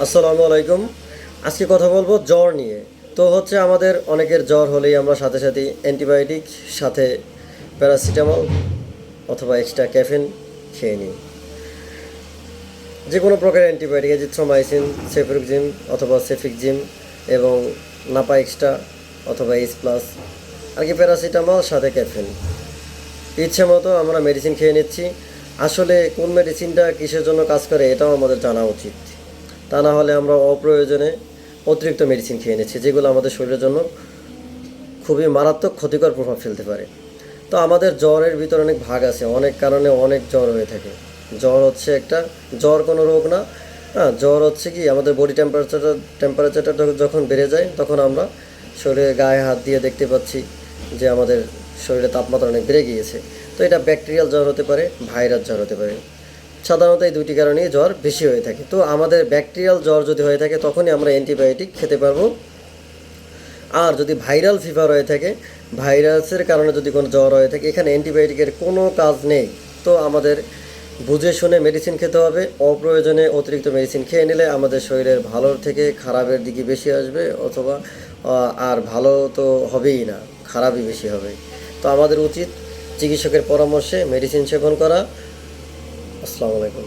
আসসালামু আলাইকুম। আজকে কথা বলবো জ্বর নিয়ে। তো হচ্ছে আমাদের অনেকের জ্বর হলেই আমরা সাথে সাথে অ্যান্টিবায়োটিক সাথে প্যারাসিটামল অথবা এক্সট্রা ক্যাফিন খেয়ে নিই। যে কোনো প্রকার অ্যান্টিবায়োটিক এজিথ্রোমাইসিন, সেফ্রুক্সিম অথবা সেফিকজিম এবং নাপা এক্সট্রা অথবা এইচ প্লাস, আর কি প্যারাসিটামল সাথে ক্যাফিন। ইচ্ছে মতো আমরা মেডিসিন খেয়ে নিচ্ছি। আসলে কোন মেডিসিনটা কিসের জন্য কাজ করে এটাও আমাদের জানা উচিত। তা না হলে আমরা অপ্রয়োজনে অতিরিক্ত মেডিসিন খেয়ে নিচ্ছি, যেগুলো আমাদের শরীরের জন্য খুবই মারাত্মক ক্ষতিকর প্রভাব ফেলতে পারে। তো আমাদের জ্বরের ভিতরে অনেক ভাগ আছে, অনেক কারণে অনেক জ্বর হয়ে থাকে। জ্বর হচ্ছে একটা, জ্বর কোনো রোগ না। হ্যাঁ, জ্বর হচ্ছে কি আমাদের বডি টেম্পারেচারটা যখন বেড়ে যায় তখন আমরা শরীরে গায়ে হাত দিয়ে দেখতে পাচ্ছি যে আমাদের শরীরে তাপমাত্রা অনেক বেড়ে গিয়েছে। তো এটা ব্যাকটেরিয়াল জ্বর হতে পারে, ভাইরাস জ্বর হতে পারে। সাধারণত এই দুইটি কারণেই জ্বর বেশি হয়ে থাকে। তো আমাদের ব্যাকটেরিয়াল জ্বর যদি হয়ে থাকে তখনই আমরা অ্যান্টিবায়োটিক খেতে পারবো। আর যদি ভাইরাল ফিভার হয়ে থাকে, ভাইরাসের কারণে যদি কোনো জ্বর হয়ে থাকে, এখানে অ্যান্টিবায়োটিকের কোনো কাজ নেই। তো আমাদের বুঝে শুনে মেডিসিন খেতে হবে। অপ্রয়োজনে অতিরিক্ত মেডিসিন খেয়ে নিলে আমাদের শরীরের ভালোর থেকে খারাপের দিকে বেশি আসবে, অথবা আর ভালো তো হবেই না, খারাপই বেশি হবে। তো আমাদের উচিত চিকিৎসকের পরামর্শে মেডিসিন সেবন করা। আসসালামু আলাইকুম।